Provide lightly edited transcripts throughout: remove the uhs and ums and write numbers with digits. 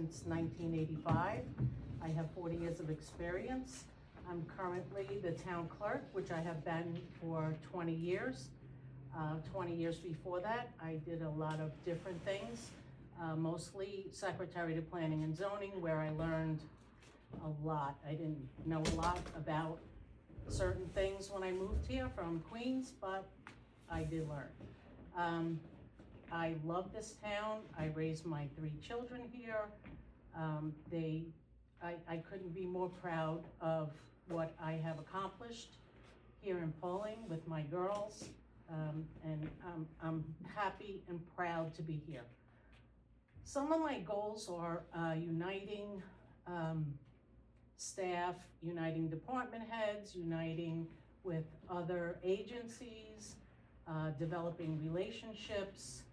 since 1985. I have 40 years of experience. I'm currently the town clerk, which I have been for 20 years. 20 years before that, I did a lot of different things, mostly secretary to planning and zoning, where I learned a lot. I didn't know a lot about certain things when I moved here from Queens, but I did learn. I love this town. I raised my 3 children here. I couldn't be more proud of what I have accomplished here in Pawling with my girls, and I'm happy and proud to be here. Some of my goals are uniting staff, uniting department heads, uniting with other agencies, developing relationships,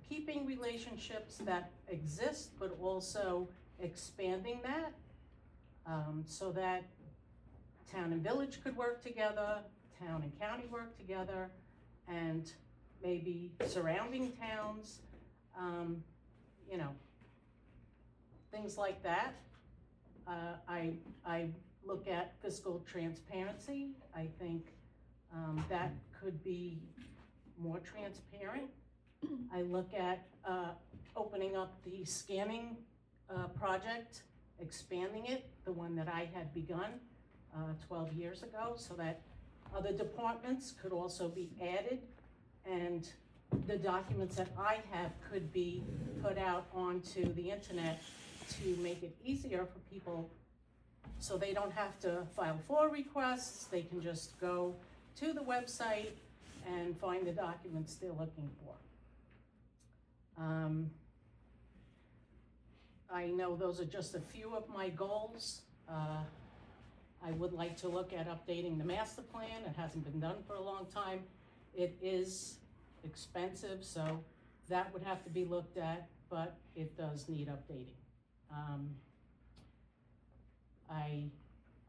keeping relationships that exist, but also expanding that, so that town and village could work together, town and county work together, and maybe surrounding towns, things like that. I look at fiscal transparency. I think that could be more transparent. I look at opening up the scanning project, expanding it, the one that I had begun 12 years ago, so that other departments could also be added, and the documents that I have could be put out onto the internet to make it easier for people, so they don't have to file FOIA requests. They can just go to the website and find the documents they're looking for. I know those are just a few of my goals. I would like to look at updating the master plan. It hasn't been done for a long time. It is expensive, so that would have to be looked at, but it does need updating.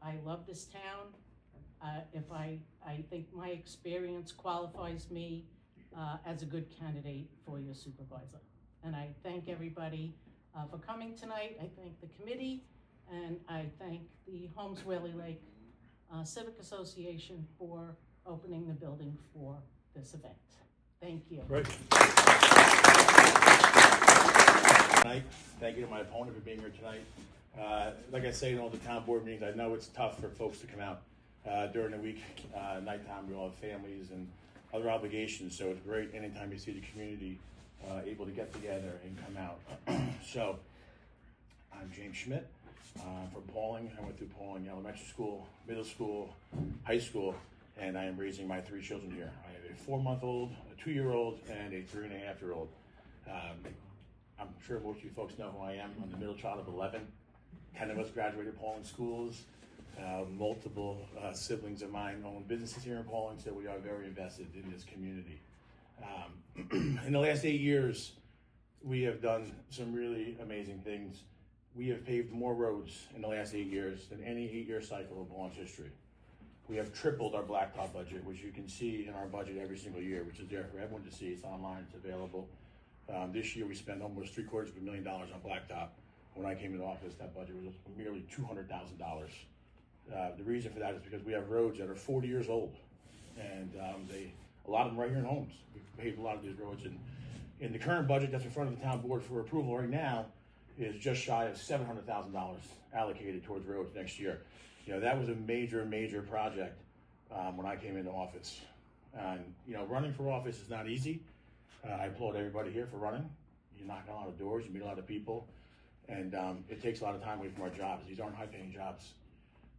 I love this town. I think my experience qualifies me as a good candidate for your supervisor. And I thank everybody for coming tonight. I thank the committee, and I thank the Holmes Whaley Lake Civic Association for opening the building for this event. Thank you. Great. Tonight, thank you to my opponent for being here tonight. Like I say in all the town board meetings, I know it's tough for folks to come out during the week, nighttime. We all have families and other obligations, so it's great anytime you see the community able to get together and come out. So, I'm James Schmidt from Pawling. I went through Pawling Elementary School, middle school, high school, and I am raising my 3 children here. I have a 4-month-old, a 2-year-old, and a 3.5-year-old. I'm sure most of you folks know who I am. I'm the middle child of 11. 10 of us graduated Pawling schools. Multiple siblings of mine own businesses here in Pawling, so we are very invested in this community. In the last 8 years, we have done some really amazing things. We have paved more roads in the last 8 years than any 8-year cycle of Pawling's history. We have tripled our blacktop budget, which you can see in our budget every single year, which is there for everyone to see. It's online, it's available. This year we spent almost $750,000 on blacktop. When I came into office, that budget was merely $200,000. The reason for that is because we have roads that are 40 years old, and a lot of them right here in Holmes. We've paved a lot of these roads, and in the current budget that's in front of the town board for approval right now is just shy of $700,000 allocated towards roads next year. That was a major project when I came into office. And running for office is not easy. I applaud everybody here for running. You knock on a lot of doors, you meet a lot of people, and it takes a lot of time away from our jobs. These aren't high-paying jobs.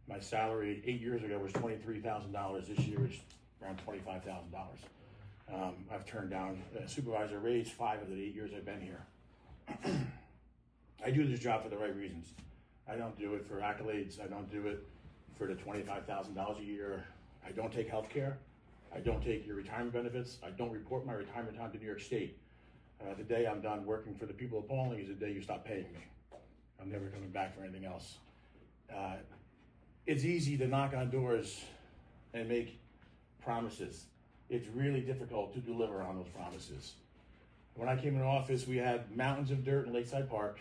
My salary 8 years ago was $23,000. This year it's around $25,000. I've turned down a supervisor raise 5 of the 8 years I've been here. I do this job for the right reasons. I don't do it for accolades. I don't do it for the $25,000 a year. I don't take health care. I don't take your retirement benefits. I don't report my retirement time to New York State. The day I'm done working for the people of Pawling is the day you stop paying me. I'm never coming back for anything else. It's easy to knock on doors and make promises. It's really difficult to deliver on those promises. When I came into office, we had mountains of dirt in Lakeside Park.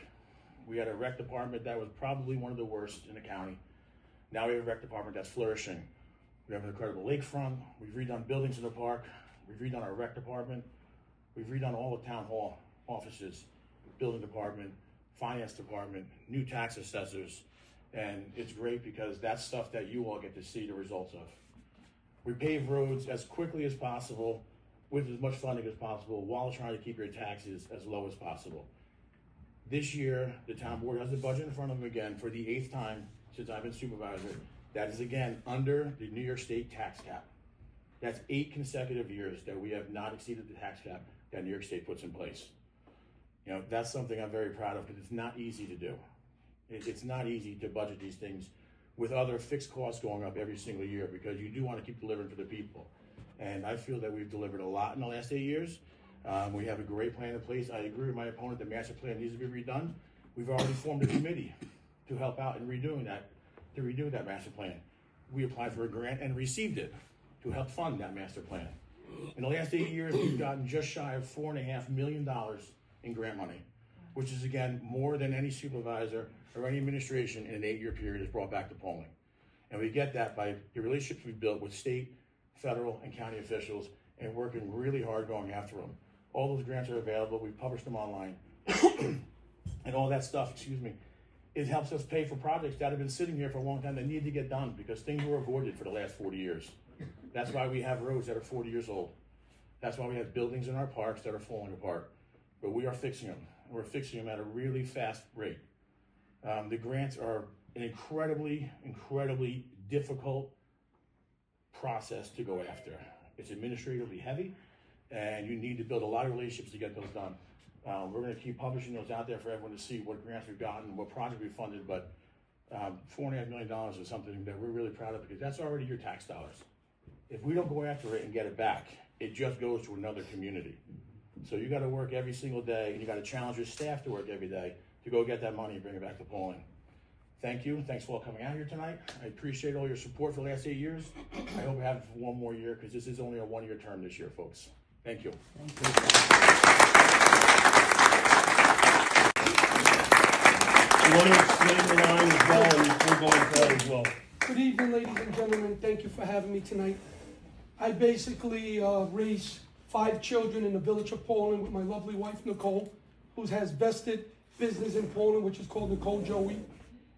We had a rec department that was probably one of the worst in the county. Now we have a rec department that's flourishing. We have an incredible lakefront. We've redone buildings in the park. We've redone our rec department. We've redone all the town hall offices, building department, finance department, new tax assessors. And it's great because that's stuff that you all get to see the results of. We pave roads as quickly as possible with as much funding as possible while trying to keep your taxes as low as possible. This year, the town board has the budget in front of them again for the 8th time since I've been supervisor. That is again under the New York State tax cap. That's 8 consecutive years that we have not exceeded the tax cap that New York State puts in place. You know, that's something I'm very proud of because it's not easy to do. It's not easy to budget these things with other fixed costs going up every single year because you do want to keep delivering for the people. And I feel that we've delivered a lot in the last 8 years. We have a great plan in place. I agree with my opponent, the master plan needs to be redone. We've already formed a committee to help out in redoing that, to redo that master plan. We applied for a grant and received it to help fund that master plan. In the last 8 years, we've gotten just shy of $4.5 million in grant money, which is again more than any supervisor or any administration in an 8-year period has brought back to Pawling. And we get that by the relationships we've built with state, federal, and county officials and working really hard going after them. All those grants are available. We've published them online. And all that stuff, it helps us pay for projects that have been sitting here for a long time that need to get done because things were avoided for the last 40 years. That's why we have roads that are 40 years old. That's why we have buildings in our parks that are falling apart. But we are fixing them. We're fixing them at a really fast rate. The grants are an incredibly difficult process to go after. It's administratively heavy, and you need to build a lot of relationships to get those done. We're going to keep publishing those out there for everyone to see what grants we've gotten, what projects we've funded, but $4.5 million is something that we're really proud of because that's already your tax dollars. If we don't go after it and get it back, it just goes to another community. So you got to work every single day, and you got to challenge your staff to work every day to go get that money and bring it back to Pawling. Thank you. Thanks for all coming out here tonight. I appreciate all your support for the last 8 years. I hope we have it for one more year because this is only a 1-year term this year, folks. Thank you. You want to explain the line as well, and we're going forward as well. Good evening, ladies and gentlemen. Thank you for having me tonight. I basically raised 5 children in the village of Pawling with my lovely wife, Nicole, who has vested business in Pawling, which is called Nicole Joey.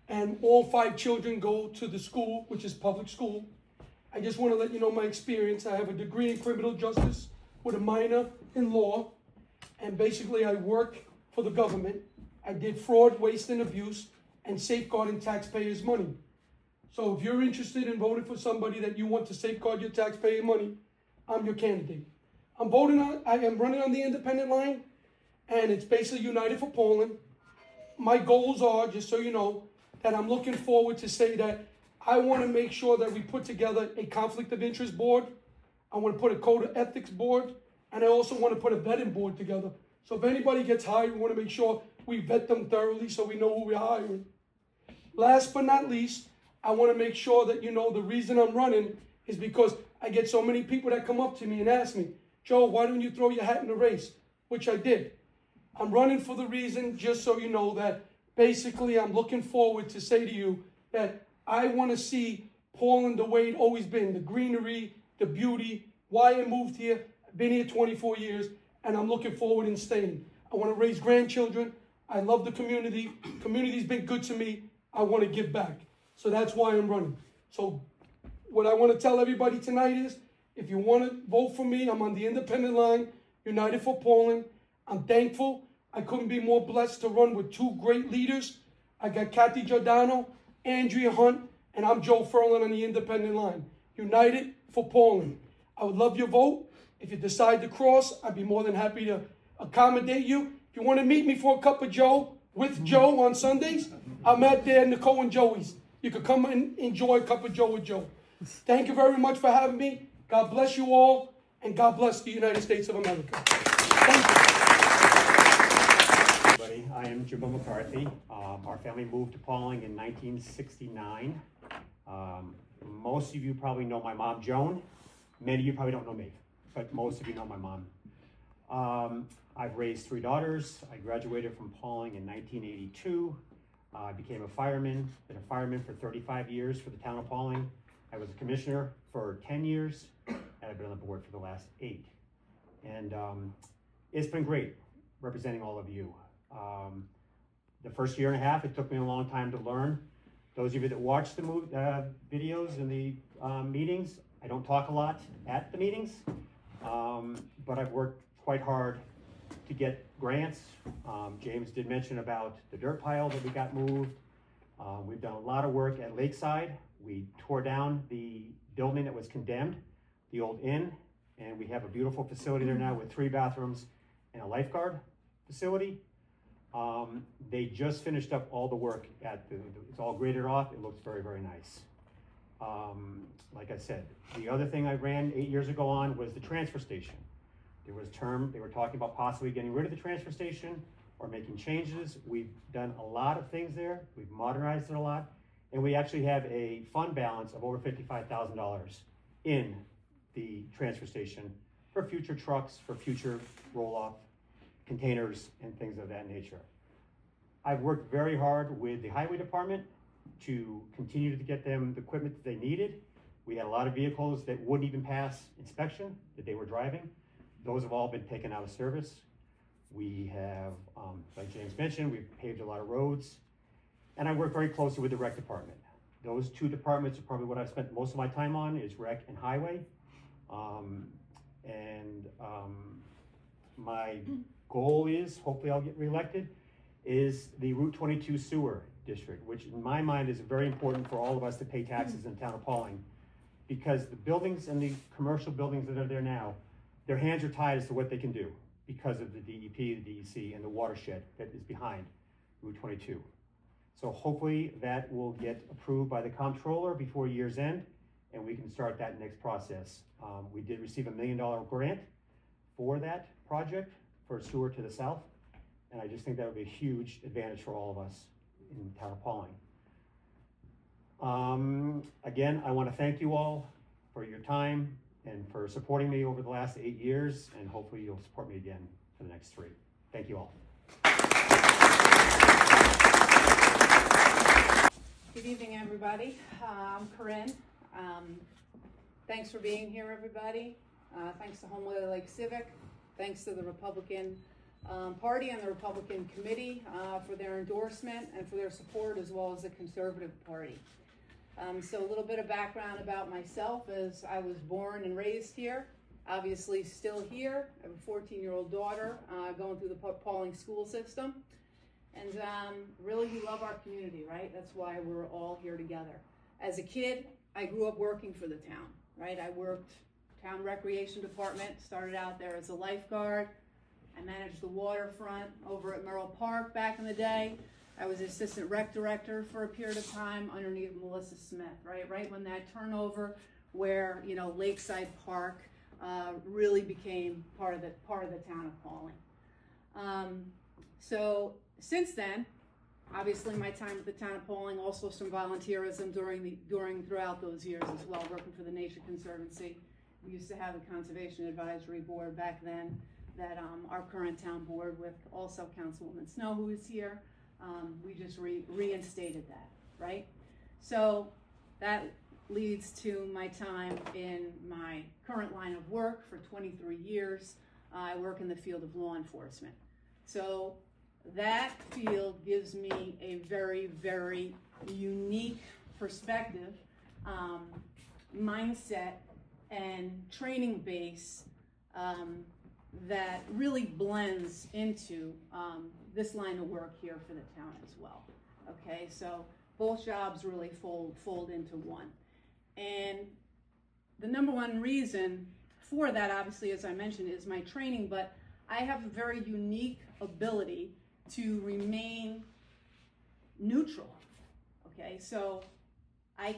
And all 5 children go to the school, which is public school. I just want to let you know my experience. I have a degree in criminal justice with a minor in law. And basically I work for the government. I did fraud, waste, and abuse, and safeguarding taxpayers' money. So if you're interested in voting for somebody that you want to safeguard your taxpayer money, I'm your candidate. I am running on the independent line, and it's basically United for Pawling. My goals are, just so you know, that I'm looking forward to say that I want to make sure that we put together a conflict of interest board. I want to put a code of ethics board, and I also want to put a vetting board together. So if anybody gets hired, we want to make sure we vet them thoroughly so we know who we're hiring. Last but not least, I want to make sure that you know the reason I'm running is because I get so many people that come up to me and ask me, Joe, why don't you throw your hat in the race? Which I did. I'm running for the reason, just so you know, that basically I'm looking forward to say to you that I want to see Pawling the way it always been, the greenery, the beauty, why I moved here. I've been here 24 years, and I'm looking forward in staying. I want to raise grandchildren. I love the community. Community's been good to me. I want to give back. So that's why I'm running. So what I want to tell everybody tonight is, if you want to vote for me, I'm on the independent line, United for Pawling. I'm thankful. I couldn't be more blessed to run with 2 great leaders. I got Kathy Giordano, Andrea Hunt, and I'm Joe Furlan on the independent line. United for Pawling. I would love your vote. If you decide to cross, I'd be more than happy to accommodate you. If you want to meet me for a cup of Joe with Joe on Sundays, I'm at there, Nicole and Joey's. You could come and enjoy a cup of Joe with Joe. Thank you very much for having me. God bless you all, and God bless the United States of America. Thank you. Everybody, I am Jimbo McCarthy. Our family moved to Pawling in 1969. Most of you probably know my mom, Joan. Many of you probably don't know me, but most of you know my mom. I've raised 3 daughters. I graduated from Pawling in 1982. I became a fireman, been a fireman for 35 years for the town of Pawling. I was a commissioner for 10 years, and I've been on the board for the last 8. And it's been great representing all of you. The first year and a half, it took me a long time to learn. Those of you that watch the videos and the meetings, I don't talk a lot at the meetings, but I've worked quite hard to get grants. James did mention about the dirt pile that we got moved. We've done a lot of work at Lakeside. We tore down the building that was condemned, the old inn, and we have a beautiful facility there now with 3 bathrooms and a lifeguard facility. They just finished up all the work at it's all graded off. It looks very, very nice. Like I said, the other thing I ran 8 years ago on was the transfer station. There was they were talking about possibly getting rid of the transfer station or making changes. We've done a lot of things there. We've modernized it a lot. And we actually have a fund balance of over $55,000 in the transfer station for future trucks, for future roll-off containers and things of that nature. I've worked very hard with the highway department to continue to get them the equipment that they needed. We had a lot of vehicles that wouldn't even pass inspection that they were driving. Those have all been taken out of service. We have, like James mentioned, we've paved a lot of roads. And I work very closely with the rec department. Those 2 departments are probably what I've spent most of my time on, is rec and highway. My goal is, hopefully I'll get reelected, is the Route 22 sewer district, which in my mind is very important for all of us to pay taxes in the town of Pawling, because the buildings and the commercial buildings that are there now, their hands are tied as to what they can do because of the DEP, the DEC, and the watershed that is behind Route 22. So hopefully that will get approved by the comptroller before year's end, and we can start that next process. We did receive $1 million grant for that project for sewer to the south, and I just think that would be a huge advantage for all of us in the town of Pawling. Again, I want to thank you all for your time and for supporting me over the last 8 years, and hopefully you'll support me again for the next 3. Thank you all. Good evening, everybody. I'm Corinne. Thanks for being here, everybody. Thanks to Homeway Lake Civic. Thanks to the Republican Party and the Republican Committee for their endorsement and for their support, as well as the Conservative Party. So a little bit of background about myself is I was born and raised here, obviously still here. I have a 14-year-old daughter going through the Pawling school system. And really, we love our community, right? That's why we're all here together. As a kid, I grew up working for the town, right? I worked town recreation department, started out there as a lifeguard. I managed the waterfront over at Merrill Park back in the day. I was assistant rec director for a period of time underneath Melissa Smith, right? Right when that turnover where, you know, Lakeside Park really became part of the town of Pawling. So since then, obviously my time at the town of Pawling, also some volunteerism throughout those years as well, working for the Nature Conservancy. We used to have a Conservation Advisory Board back then that our current town board with also Councilwoman Snow, who is here, we just reinstated that, right? So that leads to my time in my current line of work for 23 years. I work in the field of law enforcement. So that field gives me a very, very unique perspective, mindset, and training base that really blends into this line of work here for the town as well. Okay, so both jobs really fold into one. And the number one reason for that, obviously, as I mentioned, is my training, but I have a very unique ability to remain neutral. Okay, so I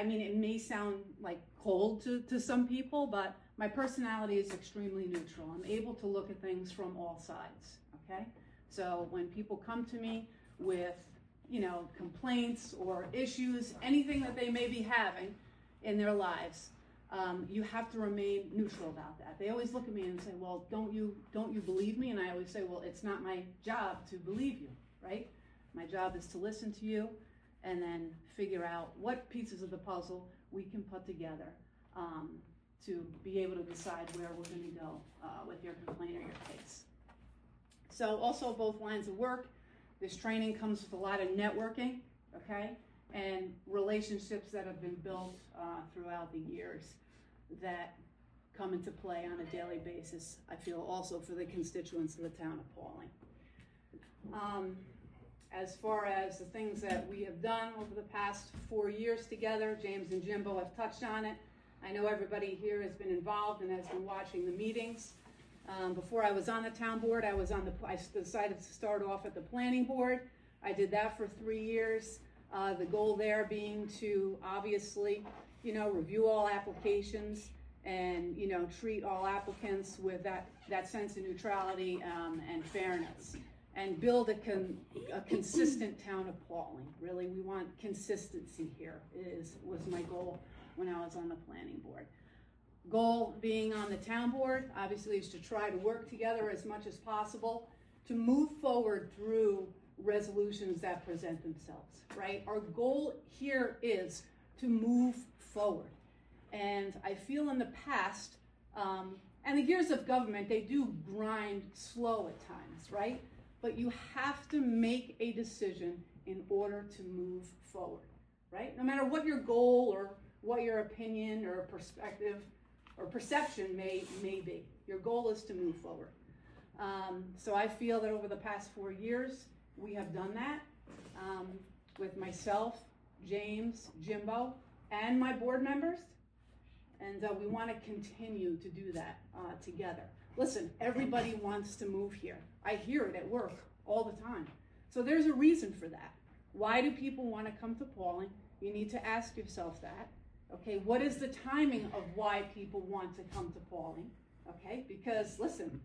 mean, it may sound like cold to some people, but my personality is extremely neutral. I'm able to look at things from all sides, okay? So when people come to me with, you know, complaints or issues, anything that they may be having in their lives, you have to remain neutral about that. They always look at me and say, well, don't you believe me? And I always say, well, it's not my job to believe you, right? My job is to listen to you and then figure out what pieces of the puzzle we can put together to be able to decide where we're going to go with your complaint or your case. So also both lines of work, this training comes with a lot of networking, okay, and relationships that have been built throughout the years that come into play on a daily basis, I feel also for the constituents of the town of Pawling. As far as the things that we have done over the past 4 years together, James and Jimbo have touched on it. I know everybody here has been involved and has been watching the meetings. Before I was on the town board, I decided to start off at the planning board. I did that for 3 years. The goal there being to obviously, review all applications and, treat all applicants with that sense of neutrality and fairness, and build a consistent town of Pawling. Really, we want consistency here was my goal when I was on the planning board. Goal being on the town board, obviously, is to try to work together as much as possible to move forward through resolutions that present themselves, right? Our goal here is to move forward. And I feel in the past, and the years of government, they do grind slow at times, right? But you have to make a decision in order to move forward, right? No matter what your goal or what your opinion or perspective or perception may be, your goal is to move forward. So I feel that over the past 4 years, we have done that with myself, James, Jimbo, and my board members, and we want to continue to do that together. Listen, everybody wants to move here. I hear it at work all the time. So there's a reason for that. Why do people want to come to Pawling? You need to ask yourself that. Okay, what is the timing of why people want to come to Pawling? Okay, because listen,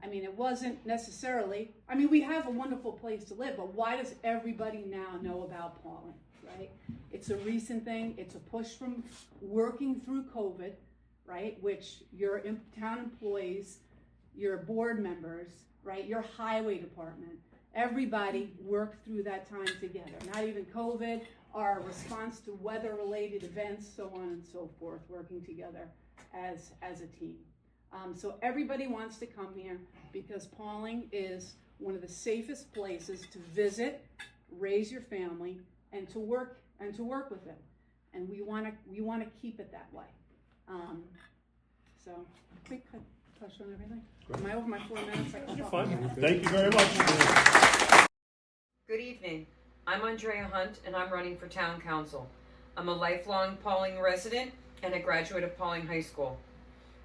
it wasn't necessarily, we have a wonderful place to live, but why does everybody now know about Pawling, right? It's a recent thing. It's a push from working through COVID, right? Which your town employees, your board members, right? Your highway department, everybody worked through that time together. Not even COVID, our response to weather-related events, so on and so forth, working together as a team. So everybody wants to come here because Pawling is one of the safest places to visit, raise your family, and to work with them. And we want to keep it that way. So quick touch on everything. Am I over my 4 minutes? You're fine. Thank you very much. Good evening. I'm Andrea Hunt, and I'm running for town council. I'm a lifelong Pawling resident and a graduate of Pawling High School.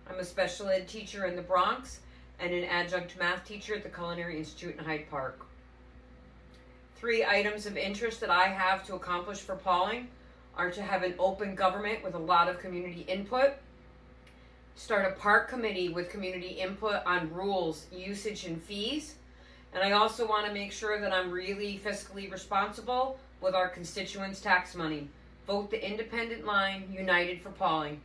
I'm a special ed teacher in the Bronx and an adjunct math teacher at the Culinary Institute in Hyde Park. 3 items of interest that I have to accomplish for Pawling are to have an open government with a lot of community input, start a park committee with community input on rules, usage, and fees, and I also want to make sure that I'm really fiscally responsible with our constituents' tax money. Vote the independent line, United for Pawling.